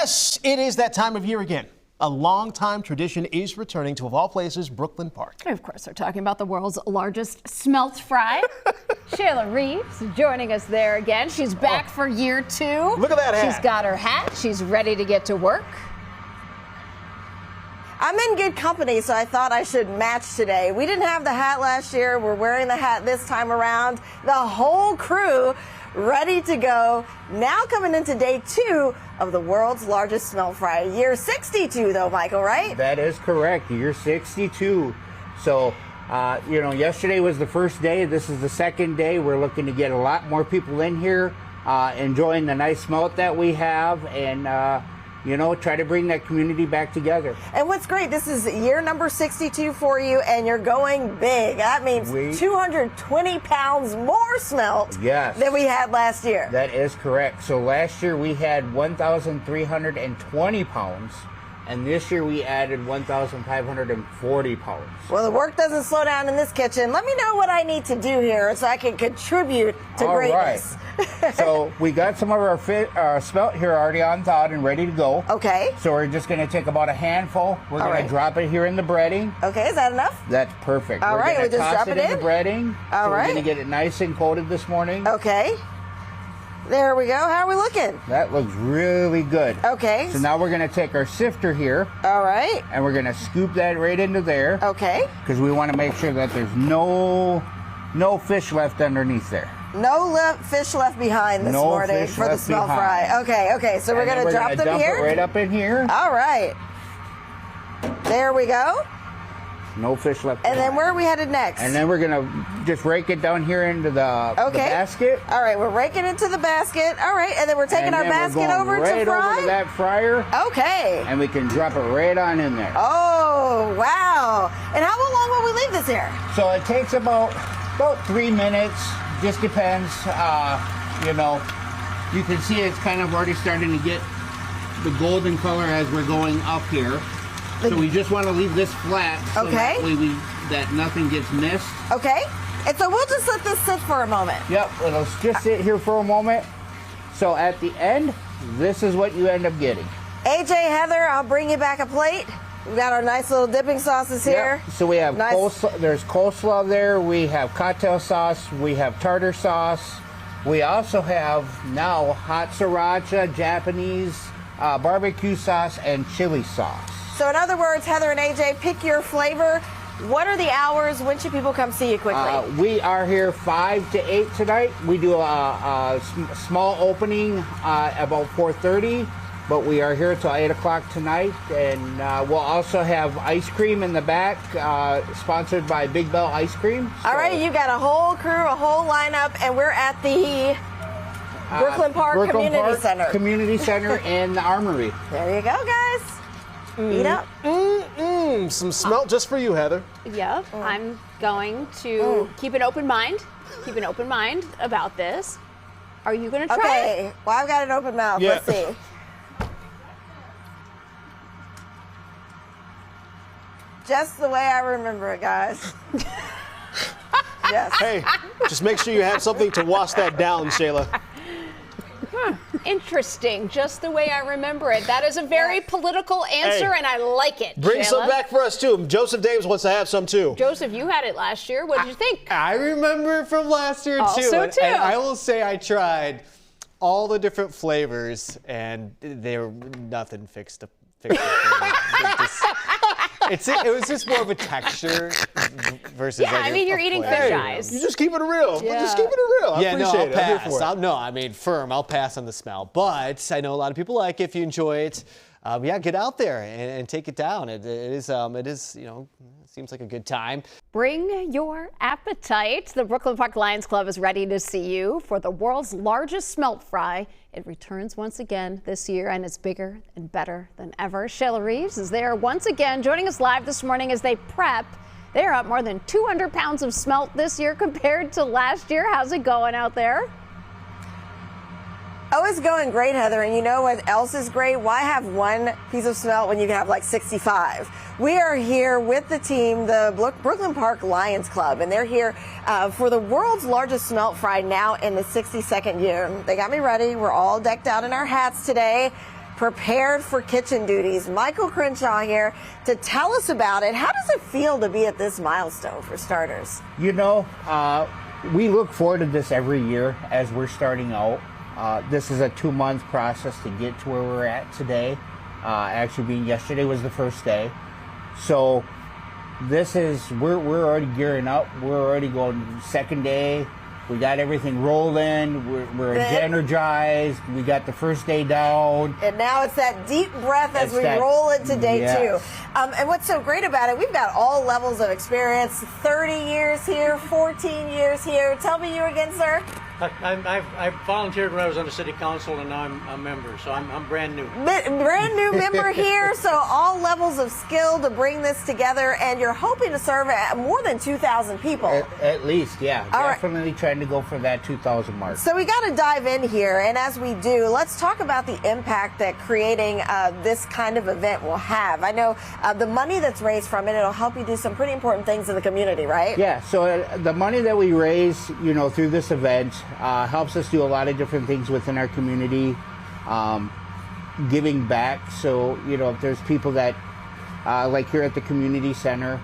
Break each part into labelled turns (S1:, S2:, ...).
S1: Yes, it is that time of year again. A long-time tradition is returning to, of all places, Brooklyn Park.
S2: And of course, we're talking about the world's largest smelt fry. Shayla Reaves joining us there again. She's back for year 2.
S1: Look at that hat.
S2: She's got her hat. She's ready to get to work.
S3: I'm in good company, so I thought I should match today. We didn't have the hat last year. We're wearing the hat this time around. The whole crew ready to go. Now coming into day 2 of the world's largest smelt fry. Year 62 though, Michael, right?
S4: That is correct. Year 62. So, yesterday was the first day. This is the second day. We're looking to get a lot more people in here, enjoying the nice smelt that we have, and try to bring that community back together.
S3: And what's great, this is year number 62 for you, and you're going big. That means 220 pounds more smelt than we had last year.
S4: That is correct. So last year we had 1,320 pounds, and this year we added 1,540 pounds.
S3: Well, the work doesn't slow down in this kitchen. Let me know what I need to do here so I can contribute to greatness.
S4: Right. So we got some of our smelt here already on thawed and ready to go.
S3: Okay.
S4: So we're just going to take about a handful. We're going to drop it here in the breading.
S3: Okay, is that enough?
S4: That's perfect.
S3: All right,
S4: we're
S3: we just drop
S4: it
S3: it
S4: in the breading.
S3: All right.
S4: We're going to get it nice and coated this morning.
S3: Okay. There we go. How are we looking?
S4: That looks really good.
S3: Okay.
S4: So now we're going to take our sifter here.
S3: All right.
S4: And we're going to scoop that right into there.
S3: Okay.
S4: Because we want to make sure that there's no fish left underneath there.
S3: No fish left behind this morning for the smelt fry. Okay. So we're going to drop them here?
S4: It right up in here.
S3: All right. There we go.
S4: No fish left
S3: And
S4: behind.
S3: then where are we headed next?
S4: And then we're going to just rake it down here into the basket.
S3: All right, we're raking into the basket. All right, and then we're taking our basket over to fry?
S4: Over to that fryer.
S3: Okay.
S4: And we can drop it right on in there.
S3: Oh, wow. And how long will we leave this here?
S4: So it takes about 3 minutes. Just depends. You can see it's kind of already starting to get the golden color as we're going up here. So we just want to leave this flat so that way that nothing gets missed.
S3: Okay. And so we'll just let this sit for a moment.
S4: Yep, it'll just sit here for a moment. So at the end, this is what you end up getting.
S3: AJ, Heather, I'll bring you back a plate. We've got our nice little dipping sauces here.
S4: Yep. So we have coleslaw, there's coleslaw there, we have cocktail sauce, we have tartar sauce. We also have now hot sriracha, Japanese barbecue sauce, and chili sauce.
S3: So in other words, Heather and AJ, pick your flavor. What are the hours? When should people come see you quickly?
S4: We are here 5 to 8 tonight. We do a small opening about 4:30, but we are here till 8 o'clock tonight. And we'll also have ice cream in the back, sponsored by Big Bell Ice Cream.
S3: All right, you got a whole crew, a whole lineup, and we're at the Brooklyn Park Community Center.
S4: Community Center and the Armory.
S3: There you go, guys. Eat up.
S1: Some smelt just for you, Heather.
S2: Yep. I'm going to keep an open mind. Keep an open mind about this. Are you going to try it?
S3: Okay. Well, I've got an open mouth.
S1: Yeah.
S3: Let's see. Just the way I remember it, guys. Yes.
S1: Hey, just make sure you have something to wash that down, Shayla.
S2: Interesting. Just the way I remember it. That is a very political answer, and I like it.
S1: Bring
S2: Shayla.
S1: some back for us, too. Joseph Dames wants to have some, too.
S2: Joseph, you had it last year. What did you think?
S5: I remember it from last year,
S2: Also
S5: too.
S2: too.
S5: And I will say I tried all the different flavors, and they were nothing fixed to fix it was just more of a texture versus.
S2: Yeah, I mean, you're eating fish eyes.
S1: You just keep it real.
S2: Yeah.
S1: Just keep it real. I appreciate it.
S5: I'll
S1: I'm here
S5: pass.
S1: for it.
S5: Firm. I'll pass on the smell. But I know a lot of people like it. If you enjoy it, get out there and take it down. It is, seems like a good time.
S2: Bring your appetite. The Brooklyn Park Lions Club is ready to see you for the world's largest smelt fry. It returns once again this year, and it's bigger and better than ever. Shayla Reaves is there once again, joining us live this morning as they prep. They're up more than 200 pounds of smelt this year compared to last year. How's it going out there?
S3: Oh, it's going great, Heather. And you know what else is great? Why have one piece of smelt when you can have like 65? We are here with the team, the Brooklyn Park Lions Club, and they're here for the world's largest smelt fry now in the 62nd year. They got me ready. We're all decked out in our hats today. prepared for kitchen duties. Michael Crenshaw here to tell us about it. How does it feel to be at this milestone for starters?
S4: You know, we look forward to this every year as we're starting out. This is a 2-month process to get to where we're at today. Actually being yesterday was the first day. So this is, we're already gearing up. We're already going second day. We got everything rolling. We're energized. We got the first day down.
S3: And now it's that deep breath as we roll into day two. And what's so great about it, we've got all levels of experience. 30 years here, 14 years here. Tell me you again, sir.
S6: I volunteered when I was on the city council, and now I'm a member, so I'm brand new.
S3: Brand new member here, so all levels of skill to bring this together, and you're hoping to serve at more than 2,000 people.
S4: At least, yeah.
S3: All
S4: definitely trying to go for that 2,000 mark.
S3: So we got to dive in here, and as we do, let's talk about the impact that creating this kind of event will have. I know the money that's raised from it, it'll help you do some pretty important things in the community, right?
S4: Yeah, so the money that we raise, you know, through this event helps us do a lot of different things within our community, giving back. So, you know, if there's people that, like here at the community center,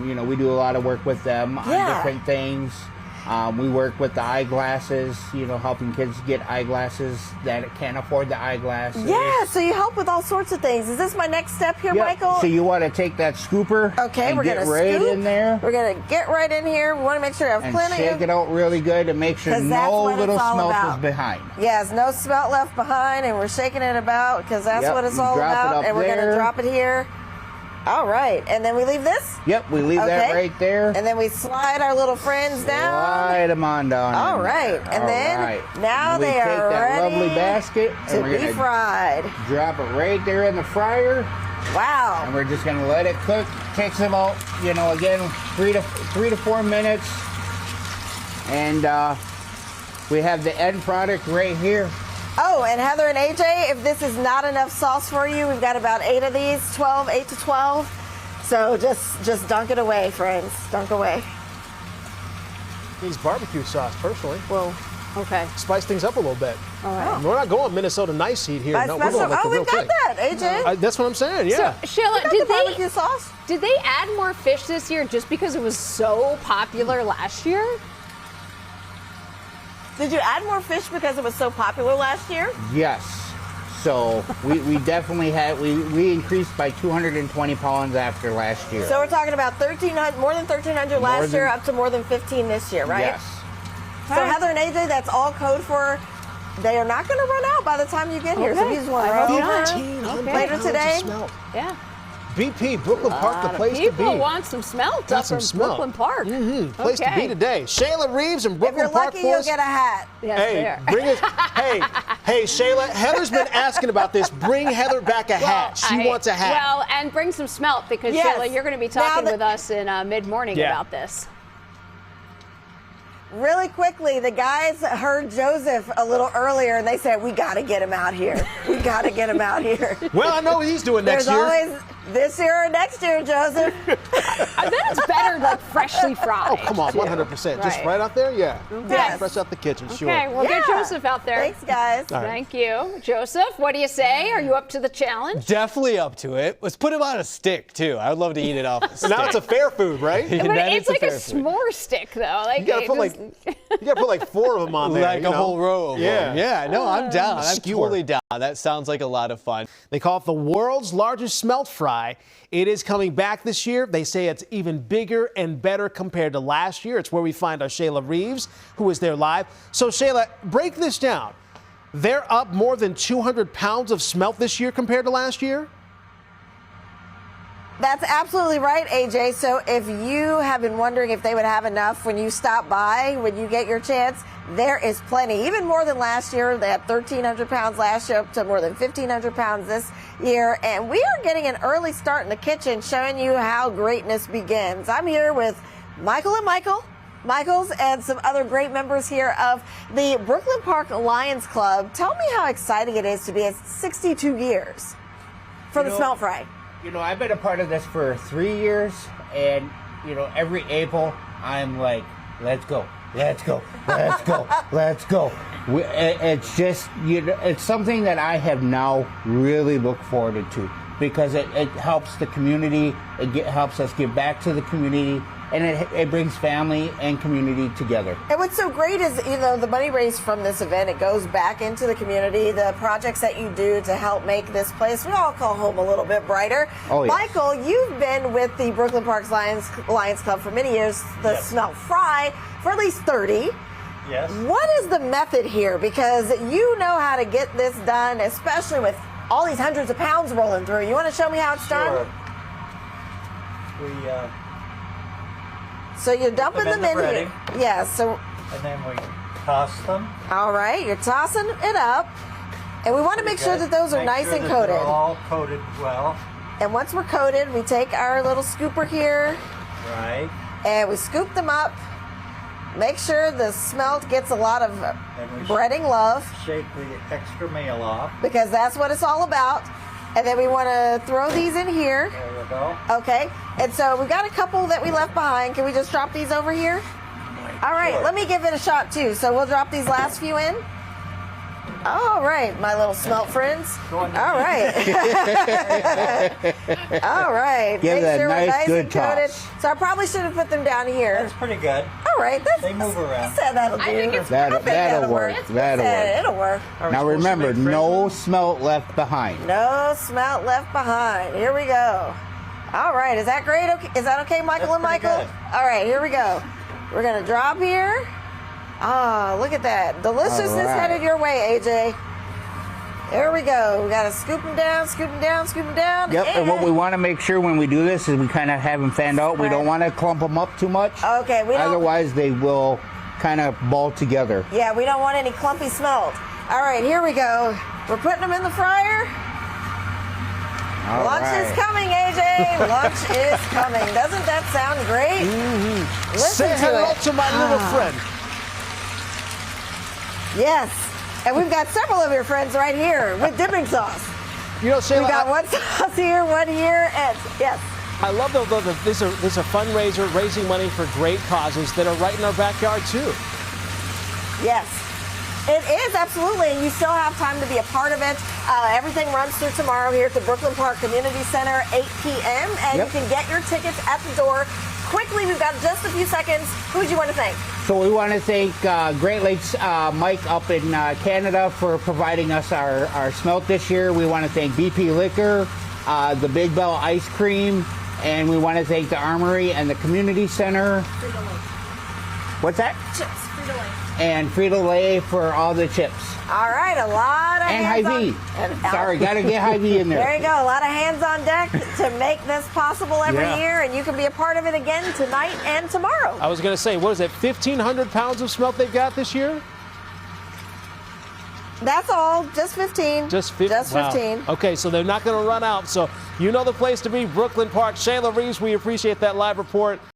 S4: you know, we do a lot of work with them on different things. We work with the eyeglasses, you know, helping kids get eyeglasses that can't afford the eyeglasses.
S3: Yeah, so you help with all sorts of things. Is this my next step here, Michael?
S4: So you want to take that scooper and
S3: we're
S4: get
S3: gonna
S4: right
S3: scoop.
S4: in there.
S3: We're going to get right in here. We want to make sure we have plenty
S4: shake it out really good and make sure no little smelt is behind.
S3: Yes, no smelt left behind, and we're shaking it about because that's what it's all about. And we're going to drop it here. All right, and then we leave this?
S4: Yep, we leave that right there.
S3: And then we slide our little friends down.
S4: Slide them on down.
S3: All right, and then now they are ready.
S4: Take that lovely basket
S3: to be fried.
S4: Drop it right there in the fryer.
S3: Wow.
S4: And we're just gonna let it cook. Takes about, you know, again, 3 to 4 minutes. And we have the end product right here.
S3: Oh, and Heather and AJ, if this is not enough sauce for you, we've got about 8 of these, 8 to 12. So just dunk it away, friends. Dunk away.
S1: Needs barbecue sauce, personally.
S2: Well, okay.
S1: Spice things up a little bit.
S2: All right.
S1: We're not going Minnesota nice heat here. No, we're going like the real
S3: we've got
S1: thing.
S3: that, AJ.
S1: That's what I'm saying, yeah.
S2: So, Shayla,
S3: barbecue sauce?
S2: Did they add more fish this year just because it was so popular last year?
S3: Did you add more fish because it was so popular last year?
S4: Yes. So we definitely had, we increased by 220 pounds after last year.
S3: So we're talking about 1,300, more than 1,300 last year, up to more than 15 this year, right?
S4: Yes.
S3: So Heather and AJ, that's all code for, they are not going to run out by the time you get here. So you just want to run over later today.
S2: Yeah.
S1: BP, Brooklyn Park, the place to be.
S2: People want some smelt
S1: Got
S2: up
S1: some
S2: in
S1: smelt.
S2: Brooklyn Park.
S1: Place to be today. Shayla Reaves in Brooklyn Park.
S3: If you're lucky, you'll get a hat.
S2: Yes,
S1: Hey, bring it. Hey, Shayla. Heather's been asking about this. Bring Heather back a hat. She wants a hat.
S2: Well, and bring some smelt because Shayla, you're going to be talking with us in mid-morning about this.
S3: Really quickly, the guys heard Joseph a little earlier, and they said, we got to get him out here. We got to get him out here.
S1: Well, I know what he's doing next year.
S3: There's always this year or next year, Joseph.
S2: I bet it's better, like, freshly fried.
S1: Oh, come on, 100%. Just right out there? Yeah.
S3: Yes.
S1: Fresh out the kitchen, sure.
S2: Okay, we'll get Joseph out there.
S3: Thanks, guys.
S2: Thank you. Joseph, what do you say? Are you up to the challenge?
S5: Definitely up to it. Let's put him on a stick, too. I would love to eat it off a stick.
S1: Now it's a fair food, right?
S2: But it's like a s'more stick, though. Like,
S1: you gotta put like 4 of them on there.
S5: Like a whole row of them. Yeah, no, I'm down. I'm totally down. That sounds like a lot of fun.
S1: They call it the world's largest smelt fry. It is coming back this year. They say it's even bigger and better compared to last year. It's where we find our Shayla Reaves, who is there live. So, Shayla, break this down. They're up more than 200 pounds of smelt this year compared to last year?
S3: That's absolutely right, AJ. So if you have been wondering if they would have enough when you stop by, when you get your chance, there is plenty. Even more than last year. They had 1,300 pounds last year, up to more than 1,500 pounds this year. And we are getting an early start in the kitchen, showing you how greatness begins. I'm here with Michael and Michaels and some other great members here of the Brooklyn Park Lions Club. Tell me how exciting it is to be at 62 years for the smelt fry.
S4: You know, I've been a part of this for 3 years, and, you know, every April, I'm like, let's go. let's go, let's go, let's go. It's just, it's something that I have now really looked forward to because it helps the community, helps us give back to the community, and it brings family and community together.
S3: And what's so great is, the money raised from this event, it goes back into the community, the projects that you do to help make this place we all call home a little bit brighter.
S4: Oh, yes.
S3: Michael, you've been with the Brooklyn Park Lions Club for many years, the Smelt Fry for at least 30.
S7: Yes.
S3: What is the method here? Because you know how to get this done, especially with all these hundreds of pounds rolling through. You want to show me how it's done? So you're dumping them in here. Yeah, so.
S7: And then we toss them.
S3: All right, you're tossing it up. And we want to make sure that those are nice and coated.
S7: They're all coated well.
S3: And once we're coated, we take our little scooper here.
S7: Right.
S3: And we scoop them up. Make sure the smelt gets a lot of breading love.
S7: Shake the extra meal off.
S3: Because that's what it's all about. And then we want to throw these in here.
S7: There you go.
S3: Okay. And so we've got a couple that we left behind. Can we just drop these over here? All right. Let me give it a shot too. So we'll drop these last few in. All right, my little smelt friends. All right. All right.
S4: Give
S3: Make
S4: that
S3: sure
S4: nice,
S3: we're nice
S4: good
S3: and coated.
S4: toss.
S3: So I probably should have put them down here.
S7: That's pretty good.
S3: All right.
S7: They move around.
S3: I said that'll do.
S2: I think it's
S4: That'll work. That'll work.
S3: It'll work.
S4: Now remember, no smelt left behind.
S3: No smelt left behind. Here we go. All right. Is that great? Okay. Is that okay, Michael
S7: That's
S3: and Michael?
S7: pretty good.
S3: All right. Here we go. We're going to drop here. Ah, look at that. Deliciousness
S4: All right.
S3: headed your way, AJ. There we go. We got to scoop them down, scoop them down, scoop them down.
S4: Yep, and what we want to make sure when we do this is we kind of have them fanned out. We don't want to clump them up too much.
S3: Okay, we don't.
S4: Otherwise, they will kind of ball together.
S3: Yeah, we don't want any clumpy smelt. All right, here we go. We're putting them in the fryer.
S4: All
S3: Lunch
S4: right.
S3: is coming, AJ. Lunch is coming. Doesn't that sound great? Listen
S1: Say
S3: to
S1: hello
S3: it.
S1: to my little friend.
S3: Yes. And we've got several of your friends right here with dipping sauce.
S1: You know, Shayla,
S3: We got one sauce here, one here, and yes.
S1: I love that this is a fundraiser raising money for great causes that are right in our backyard too.
S3: Yes. It is, absolutely, and you still have time to be a part of it. Everything runs through tomorrow here at the Brooklyn Park Community Center, 8 p.m., and you can get your tickets at the door. Quickly, we've got just a few seconds. Who do you want to thank?
S4: So we want to thank Great Lakes Mike up in Canada for providing us our smelt this year. We want to thank BP Liquor, the Big Bell Ice Cream, and we want to thank the Armory and the Community Center. What's that?
S2: Chips, Frito-Lay.
S4: And Frito-Lay for all the chips.
S3: All right, a lot of
S4: And
S3: hands
S4: Hy-Vee.
S3: on.
S4: Sorry, got to get Hy-Vee in there.
S3: There you go. A lot of hands on deck to make this possible every
S1: Yeah.
S3: year, and you can be a part of it again tonight and tomorrow.
S1: I was going to say, what is it, 1,500 pounds of smelt they've got this year?
S3: That's all. Just 15.
S1: Just 15.
S3: Just 15.
S1: Wow. Okay, so they're not going to run out. So you know the place to be, Brooklyn Park. Shayla Reaves, we appreciate that live report.